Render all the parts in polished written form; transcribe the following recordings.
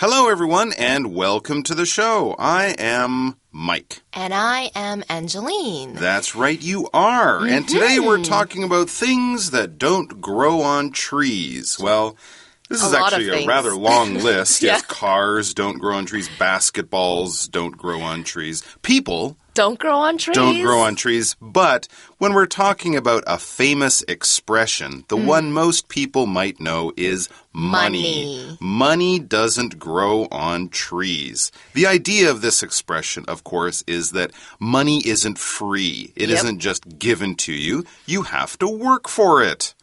Hello, everyone, and welcome to the show. I am Mike. And I am Angeline. That's right, you are. And today we're talking about things that don't grow on trees. Well, this is actually a rather long list. Yeah. Yes, cars don't grow on trees. Basketballs don't grow on trees. People don't grow on trees. Don't grow on trees. But when we're talking about a famous expression, the one most people might know is money. Money doesn't grow on trees. The idea of this expression, of course, is that money isn't free. It isn't just given to you. You have to work for it.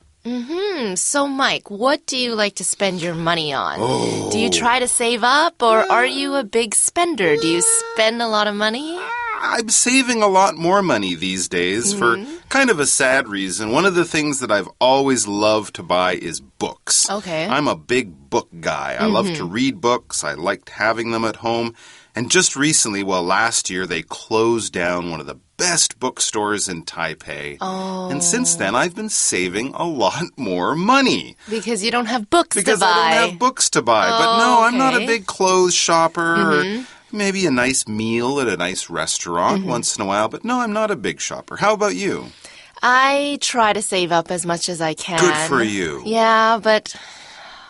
So, Mike, what do you like to spend your money on? Do you try to save up, or are you a big spender? Do you spend a lot of money? I'm saving a lot more money these days for kind of a sad reason. One of the things that I've always loved to buy is books. Okay. I'm a big book guy. I love to read books. I liked having them at home. And just recently, last year, they closed down one of the best bookstores in Taipei. Oh. And since then, I've been saving a lot more money. Because you don't have books to buy. Because I don't have books to buy. But no, I'm not a big clothes shopper. Or maybe a nice meal at a nice restaurant once in a while. But no, I'm not a big shopper. How about you? I try to save up as much as I can. Good for you. Yeah, but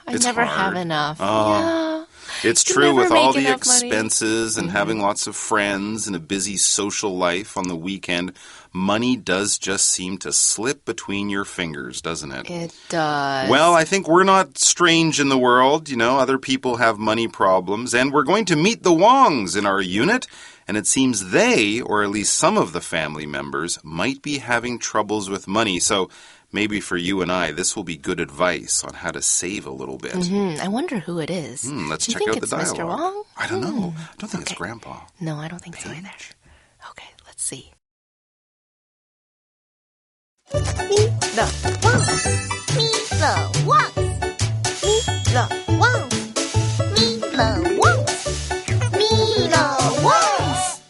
I never hard. have enough. Oh. Yeah. It's true with all the expenses expenses and having lots of friends and a busy social life on the weekend. Money does just seem to slip between your fingers, doesn't it? It does. Well, I think we're not strange in the world. You know, other people have money problems. And we're going to meet the Wongs in our unit. And it seems they, or at least some of the family members, might be having troubles with money. So maybe for you and I, this will be good advice on how to save a little bit. I wonder who it is. Let's Do you check think out the it's dialogue. Mr. Wong? I don't know. I don't think it's Grandpa. No, I don't think so either. Okay, let's see. Meet the Wongs. Meet the Wongs. Meet the Wongs. Meet the Wongs. Meet the Wongs.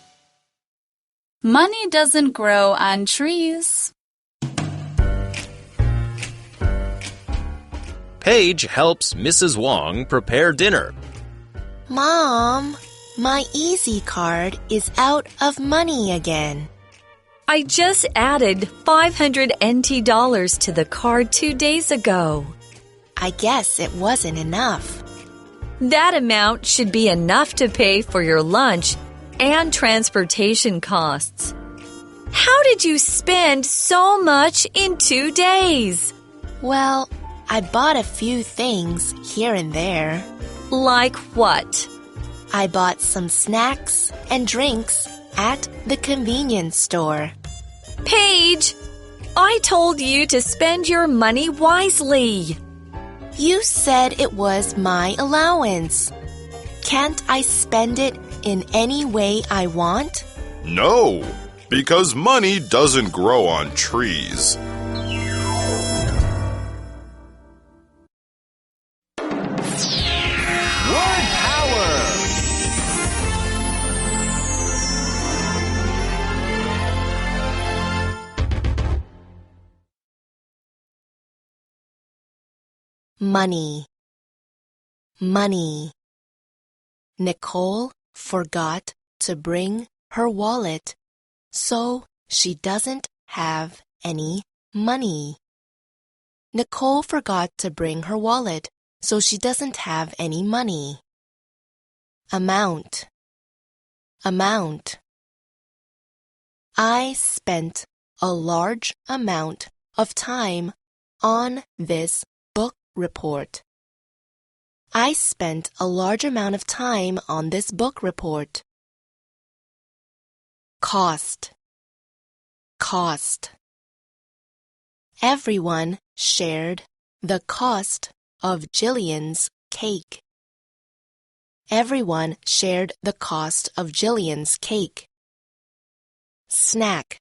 Money doesn't grow on trees. Paige helps Mrs. Wong prepare dinner. Mom, my Easy card is out of money again. I just added 500 NT dollars to the card 2 days ago. I guess it wasn't enough. That amount should be enough to pay for your lunch and transportation costs. How did you spend so much in 2 days? Well, I bought a few things here and there. Like what? I bought some snacks and drinks at the convenience store. Paige, I told you to spend your money wisely. You said it was my allowance. Can't I spend it in any way I want? No, because money doesn't grow on trees. Word power! Money. Money. Nicole forgot to bring her wallet, so she doesn't have any money. Nicole forgot to bring her wallet, so she doesn't have any money. Amount. Amount. I spent a large amount of time on this book report. I spent a large amount of time on this book report. Cost. Cost. Everyone shared the cost of Jillian's cake. Everyone shared the cost of Jillian's cake. Snack.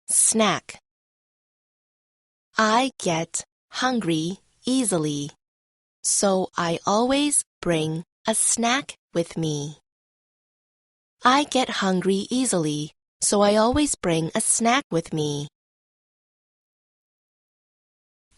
Snack. I get hungry easily, so I always bring a snack with me. I get hungry easily, so I always bring a snack with me.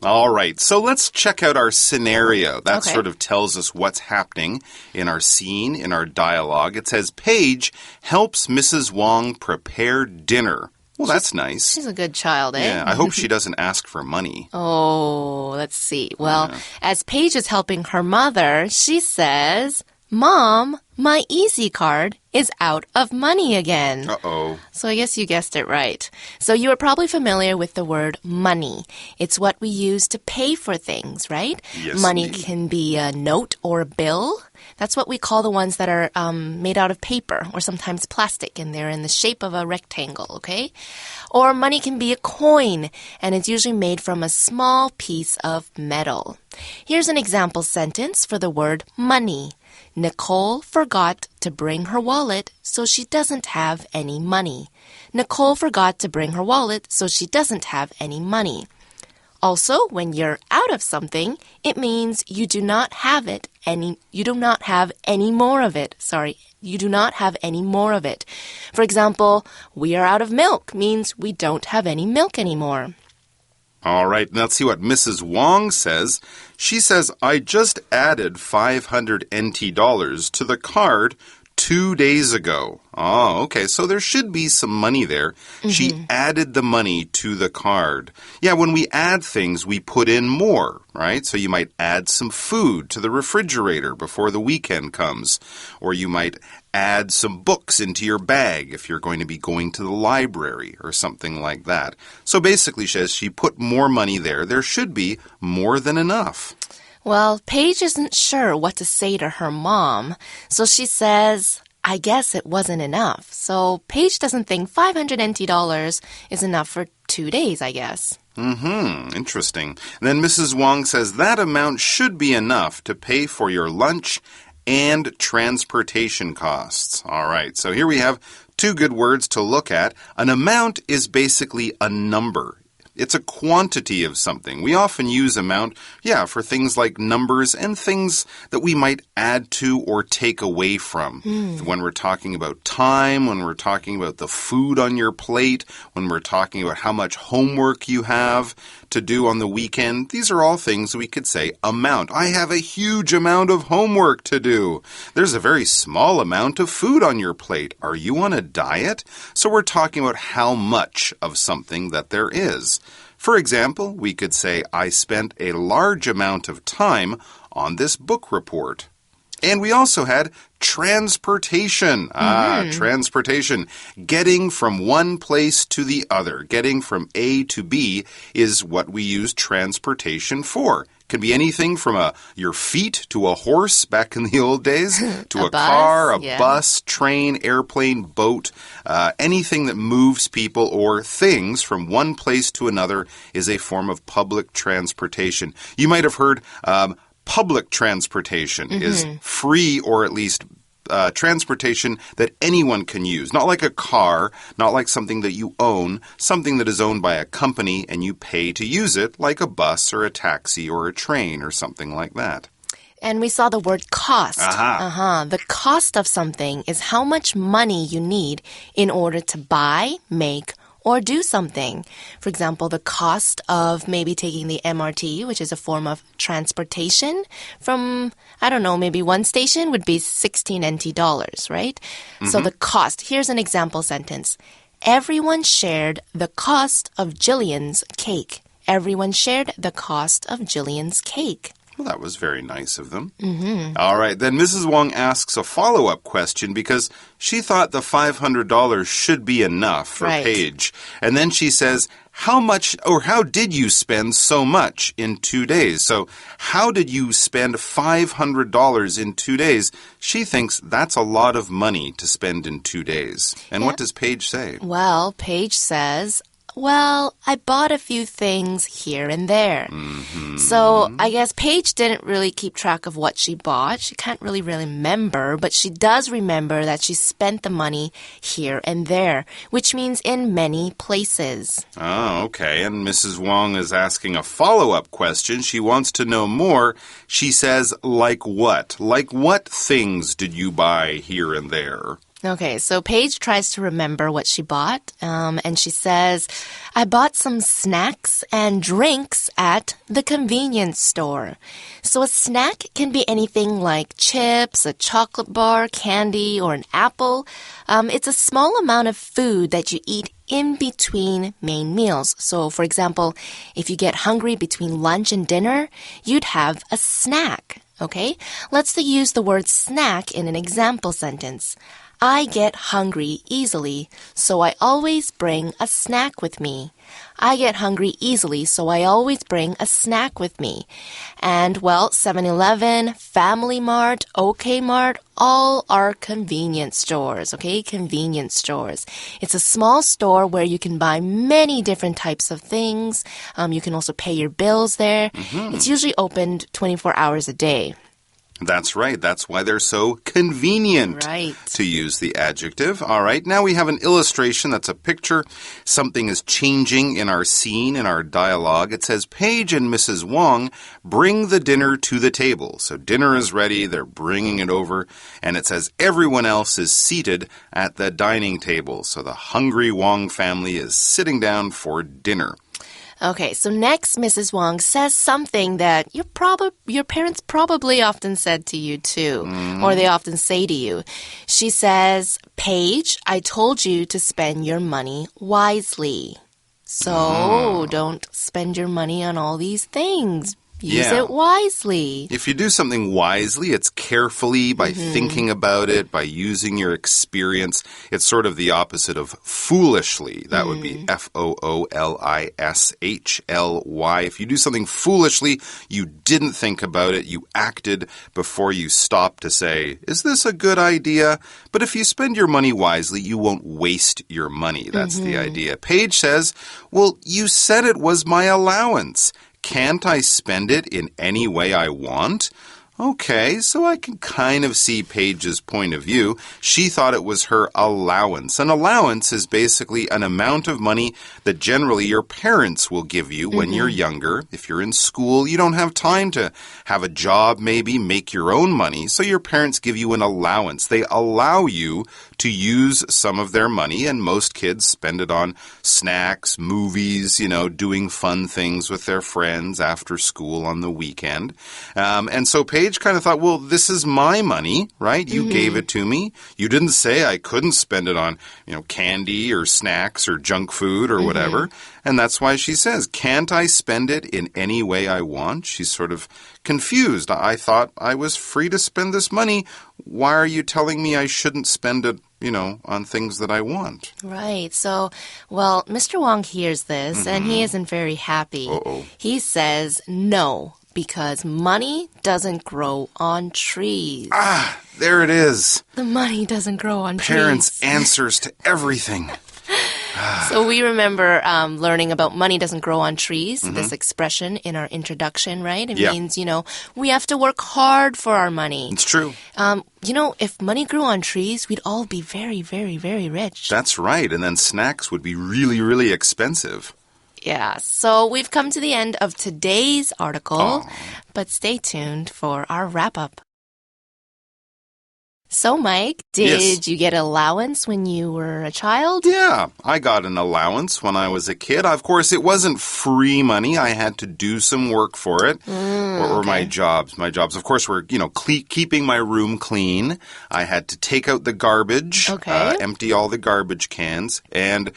All right, so let's check out our scenario. That Okay. sort of tells us what's happening in our scene, in our dialogue. It says, Paige helps Mrs. Wong prepare dinner. Well, that's nice. She's a good child, eh? Yeah, I hope she doesn't ask for money. Oh, let's see. Well, as Paige is helping her mother, she says, Mom, my Easy card is out of money again. Uh-oh. So I guess you guessed it right. So you are probably familiar with the word money. It's what we use to pay for things, right? Yes, money indeed. can be a note or a bill. That's what we call the ones that are made out of paper or sometimes plastic, and they're in the shape of a rectangle, okay? Or money can be a coin, and it's usually made from a small piece of metal. Here's an example sentence for the word money. Nicole forgot to bring her wallet, so she doesn't have any money. Nicole forgot to bring her wallet, so she doesn't have any money. Also, when you're out of something, it means you do not have any more of it. You do not have any more of it. For example, we are out of milk means we don't have any milk anymore. All right, let's see what Mrs. Wong says. She says, I just added 500 NT dollars to the card 2 days ago. Oh, okay, so there should be some money there. She added the money to the card. Yeah, when we add things, we put in more, right? So you might add some food to the refrigerator before the weekend comes. Or you might add some books into your bag if you're going to be going to the library or something like that. So basically, she says she put more money there. There should be more than enough. Well, Paige isn't sure what to say to her mom, so she says, I guess it wasn't enough. So Paige doesn't think 500 NT dollars is enough for 2 days, I guess. Interesting. And then Mrs. Wong says that amount should be enough to pay for your lunch and transportation costs. All right, so here we have two good words to look at. An amount is basically a number. It's a quantity of something. We often use amount, for things like numbers and things that we might add to or take away from. When we're talking about time, when we're talking about the food on your plate, when we're talking about how much homework you have to do on the weekend, these are all things we could say amount. I have a huge amount of homework to do. There's a very small amount of food on your plate. Are you on a diet? So we're talking about how much of something that there is. For example, we could say, I spent a large amount of time on this book report. And we also had transportation. Transportation. Getting from one place to the other. Getting from A to B is what we use transportation for. Can be anything from your feet to a horse back in the old days, to a car, a bus, train, airplane, boat. Anything that moves people or things from one place to another is a form of public transportation. You might have heard public transportation is free, or at least transportation that anyone can use. Not like a car, not like something that you own, something that is owned by a company and you pay to use it, like a bus or a taxi or a train or something like that. And we saw the word cost. The cost of something is how much money you need in order to buy, make, or do something. For example, the cost of maybe taking the MRT, which is a form of transportation from, maybe one station would be 16 NT dollars, right? So the cost. Here's an example sentence. Everyone shared the cost of Jillian's cake. Everyone shared the cost of Jillian's cake. Well, that was very nice of them. All right, then Mrs. Wong asks a follow-up question because she thought the $500 should be enough for Paige. And then she says, how did you spend so much in 2 days? So how did you spend $500 in 2 days? She thinks that's a lot of money to spend in 2 days. And what does Paige say? Well, Paige says, I bought a few things here and there. So I guess Paige didn't really keep track of what she bought. She can't really remember, but she does remember that she spent the money here and there, which means in many places. Oh, okay. And Mrs. Wong is asking a follow-up question. She wants to know more. She says, like what? Like what things did you buy here and there? Okay, so Paige tries to remember what she bought, and she says, I bought some snacks and drinks at the convenience store. So a snack can be anything like chips, a chocolate bar, candy, or an apple. It's a small amount of food that you eat in between main meals. So, for example, if you get hungry between lunch and dinner, you'd have a snack. Okay, let's use the word snack in an example sentence. I get hungry easily, so I always bring a snack with me. I get hungry easily, so I always bring a snack with me. And, well, 7-Eleven, Family Mart, OK Mart, all are convenience stores, okay? Convenience stores. It's a small store where you can buy many different types of things. You can also pay your bills there. It's usually opened 24 hours a day. That's right. That's why they're so convenient, right, to use the adjective. All right. Now we have an illustration. That's a picture. Something is changing in our scene, in our dialogue. It says, Paige and Mrs. Wong bring the dinner to the table. So dinner is ready. They're bringing it over. And it says everyone else is seated at the dining table. So the hungry Wong family is sitting down for dinner. Okay, so next, Mrs. Wong says something that your parents probably often said to you too, or they often say to you. She says, Paige, I told you to spend your money wisely. So don't spend your money on all these things. Use it wisely. If you do something wisely, it's carefully, by thinking about it, by using your experience. It's sort of the opposite of foolishly. That would be F-O-O-L-I-S-H-L-Y. If you do something foolishly, you didn't think about it. You acted before you stopped to say, is this a good idea? But if you spend your money wisely, you won't waste your money. That's the idea. Paige says, well, you said it was my allowance. Can't I spend it in any way I want? Okay, so I can kind of see Paige's point of view. She thought it was her allowance. An allowance is basically an amount of money that generally your parents will give you when you're younger. If you're in school, you don't have time to have a job, maybe make your own money. So your parents give you an allowance. They allow you to use some of their money, and most kids spend it on snacks, movies, doing fun things with their friends after school on the weekend. And so Paige kind of thought, well, this is my money, right? You gave it to me. You didn't say I couldn't spend it on, candy or snacks or junk food or whatever. And that's why she says, can't I spend it in any way I want? She's sort of confused. I thought I was free to spend this money. Why are you telling me I shouldn't spend it, on things that I want? Right. So, well, Mr. Wong hears this and he isn't very happy. He says no, because money doesn't grow on trees. Ah, there it is. The money doesn't grow on Parents' trees. answers to everything. So we remember learning about money doesn't grow on trees, this expression in our introduction, right? It means, we have to work hard for our money. It's true. If money grew on trees, we'd all be very, very, very rich. That's right. And then snacks would be really, really expensive. Yeah, so we've come to the end of today's article, but stay tuned for our wrap-up. So, Mike, did you get allowance when you were a child? Yeah, I got an allowance when I was a kid. Of course, it wasn't free money. I had to do some work for it. Or my jobs. My jobs, of course, were, keeping my room clean. I had to take out the garbage, empty all the garbage cans, and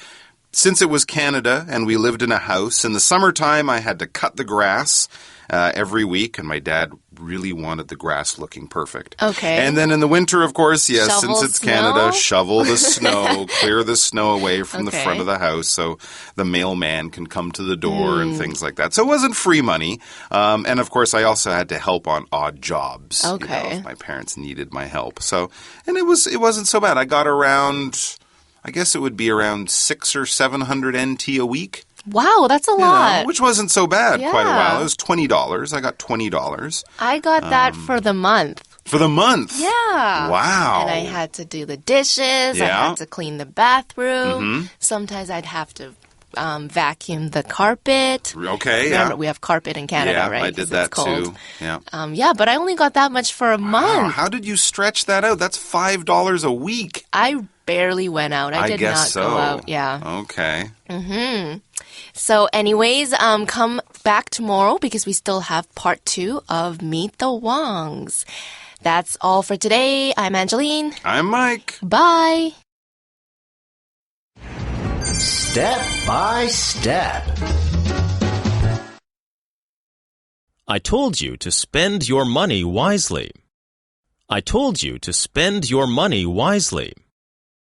since it was Canada and we lived in a house, in the summertime I had to cut the grass every week, and my dad really wanted the grass looking perfect. Okay. And then in the winter, of course, yes, shovel since it's snow? Canada, shovel the snow, clear the snow away from the front of the house so the mailman can come to the door and things like that. So it wasn't free money. And of course, I also had to help on odd jobs. Okay. If my parents needed my help. So, and it wasn't so bad. I got around, I guess it would be around 600 or 700 NT a week. Wow, that's a lot. Which wasn't so bad quite a Yeah. while. It was $20. I got $20. I got that for the month. For the month? Yeah. Wow. And I had to do the dishes. I Yeah. had to clean the bathroom. Sometimes I'd have to vacuum the carpet. Okay, Remember, we have carpet in Canada, right? I did that too. Yeah. Yeah, but I only got that much for a month. Wow, how did you stretch that out? That's $5 a week. I barely went out. I did guess not so. go out. Yeah. Okay. So anyways, come back tomorrow because we still have part 2 of Meet the Wongs. That's all for today. I'm Angeline. I'm Mike. Bye. Step by step. I told you to spend your money wisely. I told you to spend your money wisely.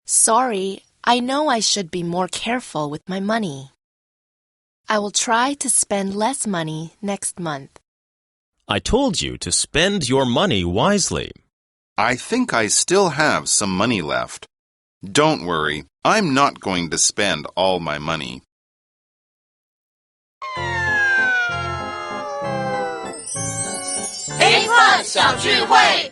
Sorry, I know I should be more careful with my money. I will try to spend less money next month. I told you to spend your money wisely. I think I still have some money left. Don't worry, I'm not going to spend all my money. A+ 小聚会。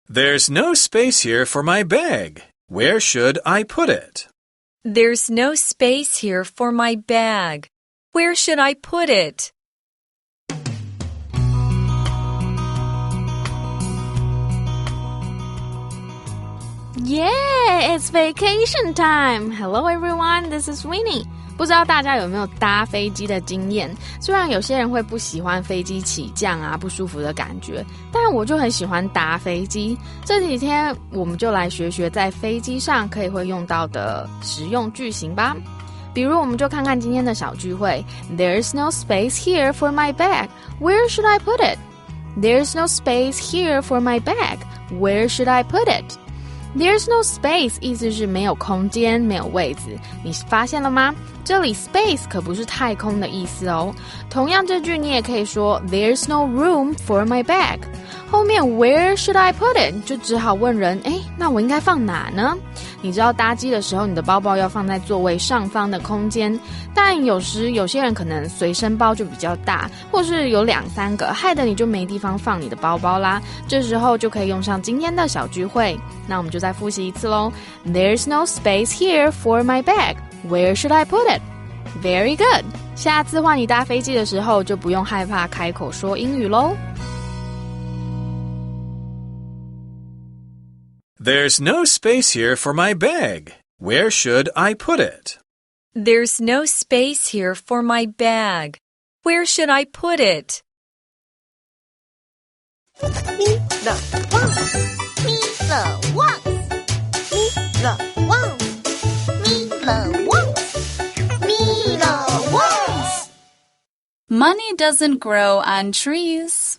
There's no space here for my bag. Where should I put it? There's no space here for my bag. Where should I put it? Yeah, it's vacation time. Hello everyone, this is Winnie. 不知道大家有没有搭飞机的经验？虽然有些人会不喜欢飞机起降啊，不舒服的感觉，但我就很喜欢搭飞机。这几天我们就来学学在飞机上可以会用到的实用句型吧。比如我们就看看今天的小聚会。There's no space here for my bag. Where should I put it? There's no space here for my bag. Where should I put it?There's no space 意思是没有空间，没有位置。你发现了吗？这里 space 可不是太空的意思哦。同样这句你也可以说 There's no room for my bag。后面 Where should I put it 就只好问人，那我应该放哪呢？你知道搭机的时候，你的包包要放在座位上方的空间，但有时有些人可能随身包就比较大，或是有2-3个，害得你就没地方放你的包包啦。这时候就可以用上今天的小聚会。那我们就再复习一次咯。There's no space here for my bag. Where should I put it? Very good. 下次换你搭飞机的时候，就不用害怕开口说英语咯。There's no space here for my bag. Where should I put it? There's no space here for my bag. Where should I put it? 咪了旺，咪了旺，咪了旺，咪了旺，咪了旺。 Money doesn't grow on trees.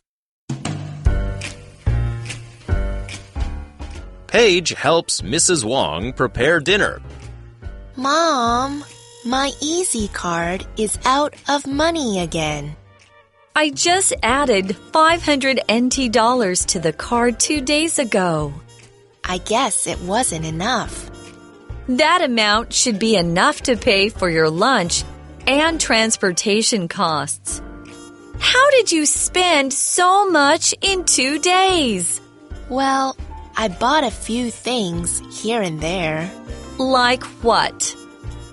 Paige helps Mrs. Wong prepare dinner. Mom, my Easy card is out of money again. I just added $500 NT to the card 2 days ago. I guess it wasn't enough. That amount should be enough to pay for your lunch and transportation costs. How did you spend so much in 2 days? Well, I bought a few things here and there. Like what?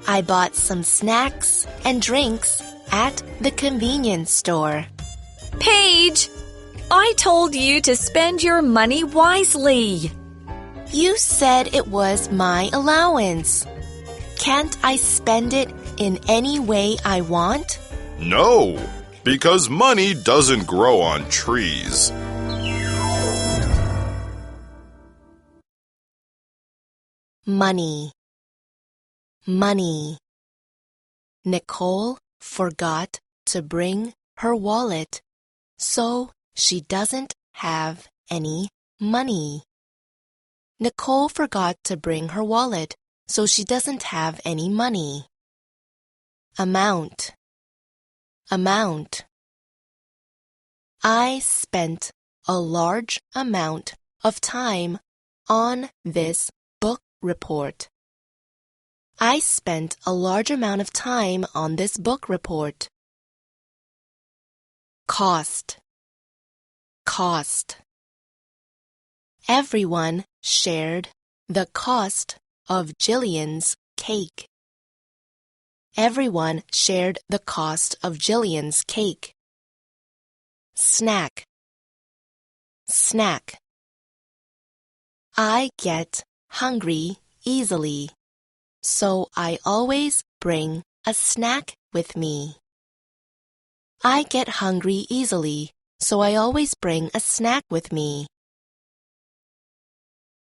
I bought some snacks and drinks at the convenience store. Paige, I told you to spend your money wisely. You said it was my allowance. Can't I spend it in any way I want? No, because money doesn't grow on trees. Money. Money. Nicole forgot to bring her wallet, so she doesn't have any money. Nicole forgot to bring her wallet, so she doesn't have any money. Amount. Amount. I spent a large amount of time on this book report. I spent a large amount of time on this book report. Cost. Cost. Everyone shared the cost of Jillian's cake. Everyone shared the cost of Jillian's cake. Snack. Snack. I get hungry easily, so I always bring a snack with me. I get hungry easily, so I always bring a snack with me.